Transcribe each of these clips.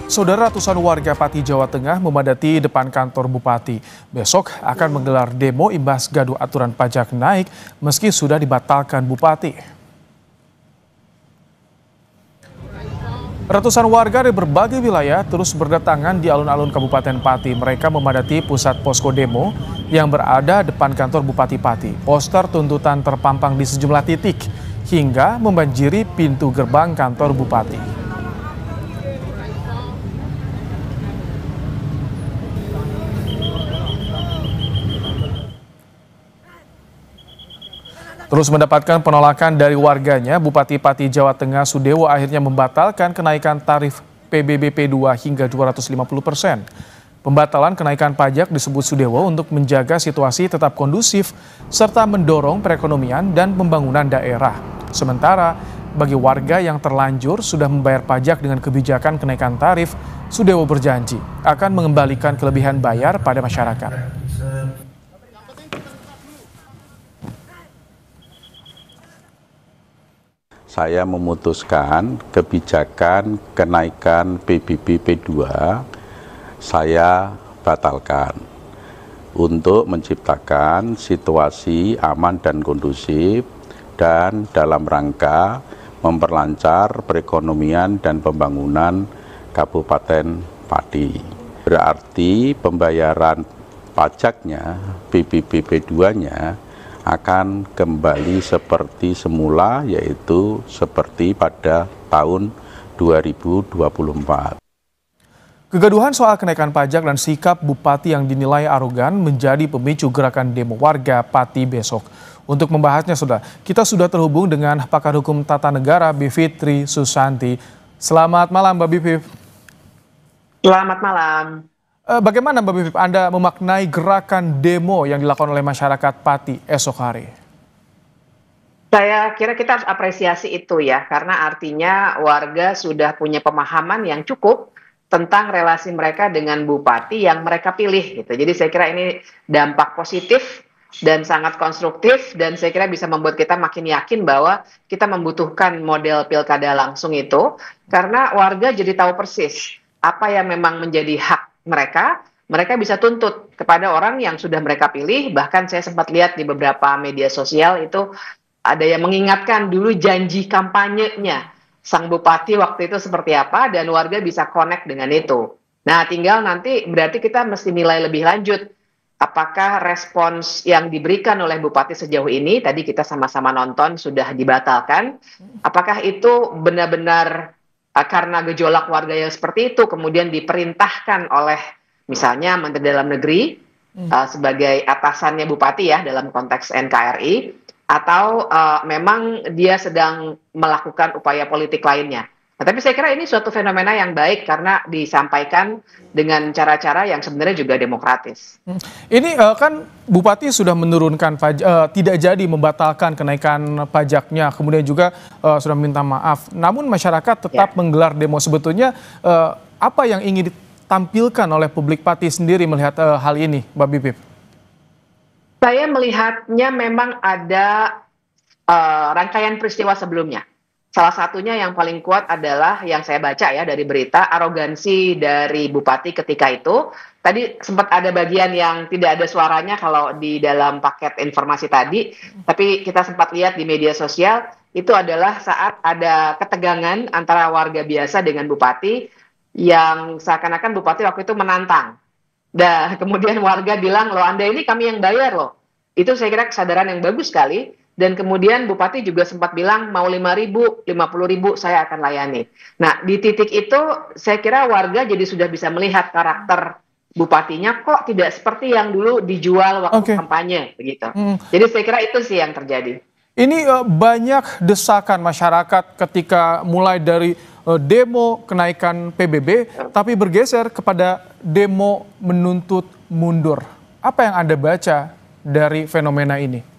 Saudara, ratusan warga Pati, Jawa Tengah memadati depan kantor Bupati. Besok akan menggelar demo imbas gaduh aturan pajak naik meski sudah dibatalkan Bupati. Ratusan warga dari berbagai wilayah terus berdatangan di alun-alun Kabupaten Pati. Mereka memadati pusat posko demo yang berada depan kantor Bupati Pati. Poster tuntutan terpampang di sejumlah titik hingga membanjiri pintu gerbang kantor Bupati. Terus mendapatkan penolakan dari warganya, Bupati Pati, Jawa Tengah Sudewo akhirnya membatalkan kenaikan tarif PBBP 2 hingga 250%. Pembatalan kenaikan pajak disebut Sudewo untuk menjaga situasi tetap kondusif serta mendorong perekonomian dan pembangunan daerah. Sementara bagi warga yang terlanjur sudah membayar pajak dengan kebijakan kenaikan tarif, Sudewo berjanji akan mengembalikan kelebihan bayar pada masyarakat. Saya memutuskan kebijakan kenaikan PBBP 2 saya batalkan untuk menciptakan situasi aman dan kondusif dan dalam rangka memperlancar perekonomian dan pembangunan Kabupaten Pati. Berarti pembayaran pajaknya PBBP 2-nya akan kembali seperti semula, yaitu seperti pada tahun 2024. Kegaduhan soal kenaikan pajak dan sikap Bupati yang dinilai arogan menjadi pemicu gerakan demo warga Pati besok. Untuk membahasnya, kita sudah terhubung dengan pakar hukum tata negara Bivitri Susanti. Selamat malam, Mbak Bivip. Selamat malam. Bagaimana Mbak Bivip Anda memaknai gerakan demo yang dilakukan oleh masyarakat Pati esok hari? Saya kira kita harus apresiasi itu ya, karena artinya warga sudah punya pemahaman yang cukup tentang relasi mereka dengan Bupati yang mereka pilih gitu. Jadi saya kira ini dampak positif dan sangat konstruktif, dan saya kira bisa membuat kita makin yakin bahwa kita membutuhkan model pilkada langsung itu, karena warga jadi tahu persis apa yang memang menjadi hak mereka bisa tuntut kepada orang yang sudah mereka pilih. Bahkan saya sempat lihat di beberapa media sosial itu ada yang mengingatkan dulu janji kampanyenya sang bupati waktu itu seperti apa, dan warga bisa connect dengan itu. Nah, tinggal nanti berarti kita mesti nilai lebih lanjut. Apakah respons yang diberikan oleh bupati sejauh ini, tadi kita sama-sama nonton sudah dibatalkan, apakah itu benar-benar karena gejolak warga yang seperti itu kemudian diperintahkan oleh misalnya Menteri Dalam Negeri sebagai atasannya Bupati ya dalam konteks NKRI, atau memang dia sedang melakukan upaya politik lainnya. Nah, tapi saya kira ini suatu fenomena yang baik karena disampaikan dengan cara-cara yang sebenarnya juga demokratis. Ini kan Bupati sudah menurunkan tidak jadi membatalkan kenaikan pajaknya, kemudian juga sudah minta maaf. Namun masyarakat tetap menggelar demo. Sebetulnya apa yang ingin ditampilkan oleh publik Pati sendiri melihat hal ini, Mbak Bivip? Saya melihatnya memang ada rangkaian peristiwa sebelumnya. Salah satunya yang paling kuat adalah yang saya baca ya dari berita, arogansi dari Bupati ketika itu. Tadi sempat ada bagian yang tidak ada suaranya kalau di dalam paket informasi tadi, tapi kita sempat lihat di media sosial, itu adalah saat ada ketegangan antara warga biasa dengan Bupati, yang seakan-akan Bupati waktu itu menantang. Dan kemudian warga bilang, loh Anda ini kami yang bayar loh. Itu saya kira kesadaran yang bagus sekali. Dan kemudian Bupati juga sempat bilang mau 5.000, 50.000 saya akan layani. Nah, di titik itu saya kira warga jadi sudah bisa melihat karakter Bupatinya kok tidak seperti yang dulu dijual waktu kampanye begitu. Jadi saya kira itu sih yang terjadi. Ini banyak desakan masyarakat ketika mulai dari demo kenaikan PBB, tapi bergeser kepada demo menuntut mundur. Apa yang Anda baca dari fenomena ini?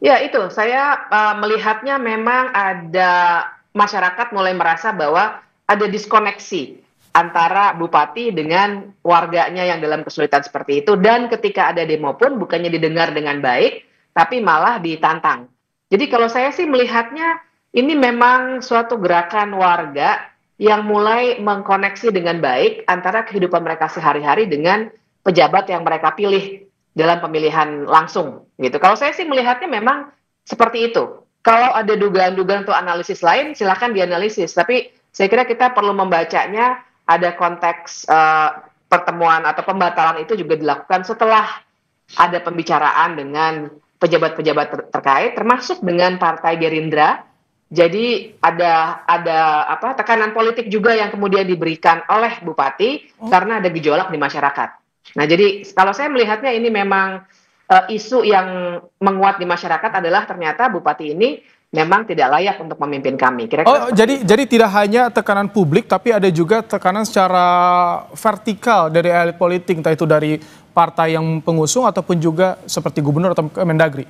Ya itu, saya melihatnya memang ada masyarakat mulai merasa bahwa ada diskoneksi antara Bupati dengan warganya yang dalam kesulitan seperti itu. Dan ketika ada demo pun bukannya didengar dengan baik, tapi malah ditantang. Jadi kalau saya sih melihatnya ini memang suatu gerakan warga yang mulai mengkoneksi dengan baik antara kehidupan mereka sehari-hari dengan pejabat yang mereka pilih dalam pemilihan langsung gitu. Kalau saya sih melihatnya memang seperti itu. Kalau ada dugaan-dugaan atau analisis lain, silakan dianalisis. Tapi saya kira kita perlu membacanya ada konteks pertemuan atau pembatalan itu juga dilakukan setelah ada pembicaraan dengan pejabat-pejabat terkait, termasuk dengan Partai Gerindra. Jadi ada tekanan politik juga yang kemudian diberikan oleh Bupati karena ada gejolak di masyarakat. Nah, jadi kalau saya melihatnya ini memang isu yang menguat di masyarakat adalah ternyata Bupati ini memang tidak layak untuk memimpin kami. Kira-kira jadi tidak hanya tekanan publik, tapi ada juga tekanan secara vertikal dari elit politik, entah itu dari partai yang pengusung ataupun juga seperti gubernur atau Kemendagri.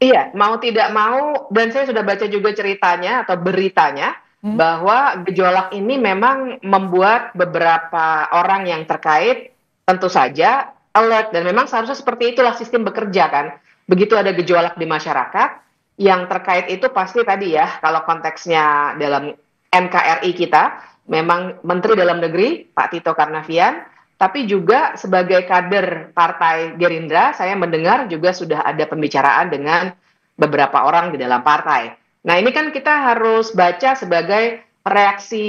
Iya, mau tidak mau, dan saya sudah baca juga ceritanya atau beritanya bahwa gejolak ini memang membuat beberapa orang yang terkait tentu saja alert, dan memang seharusnya seperti itulah sistem bekerja kan. Begitu ada gejolak di masyarakat, yang terkait itu pasti tadi ya, kalau konteksnya dalam NKRI kita, memang Menteri Dalam Negeri, Pak Tito Karnavian, tapi juga sebagai kader Partai Gerindra, saya mendengar juga sudah ada pembicaraan dengan beberapa orang di dalam partai. Nah, ini kan kita harus baca sebagai reaksi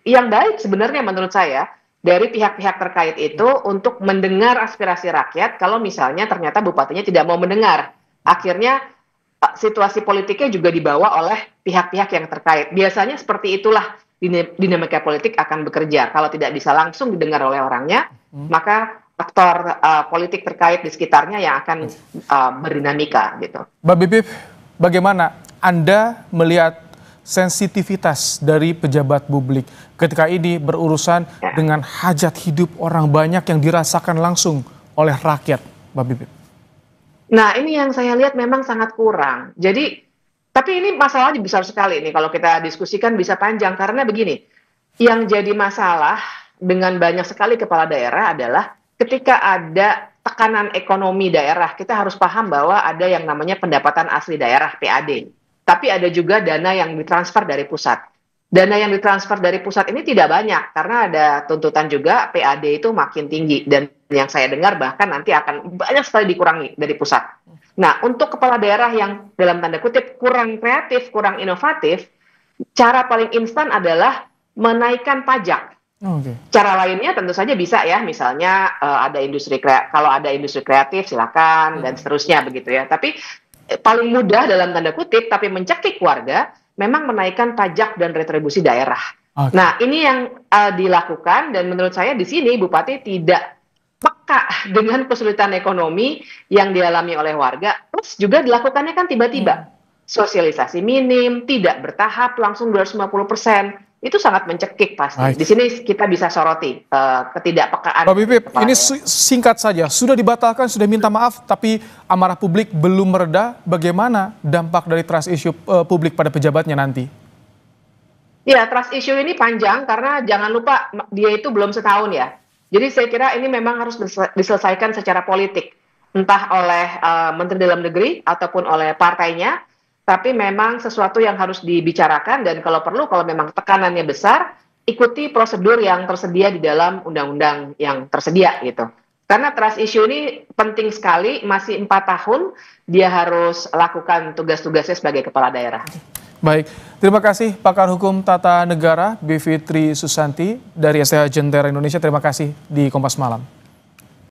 yang baik sebenarnya menurut saya, dari pihak-pihak terkait itu untuk mendengar aspirasi rakyat kalau misalnya ternyata bupatinya tidak mau mendengar. Akhirnya situasi politiknya juga dibawa oleh pihak-pihak yang terkait. Biasanya seperti itulah dinamika politik akan bekerja. Kalau tidak bisa langsung didengar oleh orangnya, maka aktor politik terkait di sekitarnya yang akan berdinamika gitu. Mbak Bibip, bagaimana Anda melihat sensitivitas dari pejabat publik ketika ini berurusan dengan hajat hidup orang banyak yang dirasakan langsung oleh rakyat, Mbak Bibip? Nah, ini yang saya lihat memang sangat kurang. Jadi, tapi ini masalahnya besar sekali nih kalau kita diskusikan bisa panjang karena begini. Yang jadi masalah dengan banyak sekali kepala daerah adalah ketika ada tekanan ekonomi daerah, kita harus paham bahwa ada yang namanya pendapatan asli daerah (PAD). Tapi ada juga dana yang ditransfer dari pusat. Dana yang ditransfer dari pusat ini tidak banyak karena ada tuntutan juga PAD itu makin tinggi, dan yang saya dengar bahkan nanti akan banyak sekali dikurangi dari pusat. Nah, untuk kepala daerah yang dalam tanda kutip kurang kreatif, kurang inovatif, cara paling instan adalah menaikkan pajak. Cara lainnya tentu saja bisa ya, misalnya ada industri kalau ada industri kreatif silakan dan seterusnya begitu ya. Tapi paling mudah dalam tanda kutip tapi mencekik warga memang menaikkan pajak dan retribusi daerah. Nah, ini yang dilakukan dan menurut saya di sini Bupati tidak peka dengan kesulitan ekonomi yang dialami oleh warga. Terus juga dilakukannya kan tiba-tiba. Sosialisasi minim, tidak bertahap, langsung 250%. Itu sangat mencekik pasti. Di sini kita bisa soroti ketidakpekaan. Mbak Bibip, ini singkat saja. Sudah dibatalkan, sudah minta maaf, tapi amarah publik belum mereda. Bagaimana dampak dari trust issue publik pada pejabatnya nanti? Ya, trust issue ini panjang karena jangan lupa dia itu belum setahun ya. Jadi saya kira ini memang harus diselesaikan secara politik. Entah oleh Menteri Dalam Negeri ataupun oleh partainya. Tapi memang sesuatu yang harus dibicarakan dan kalau perlu, kalau memang tekanannya besar, ikuti prosedur yang tersedia di dalam undang-undang yang tersedia gitu. Karena trust issue ini penting sekali, masih 4 tahun dia harus lakukan tugas-tugasnya sebagai kepala daerah. Baik, terima kasih Pakar Hukum Tata Negara Bivitri Susanti dari STH Jentera Indonesia. Terima kasih di Kompas Malam.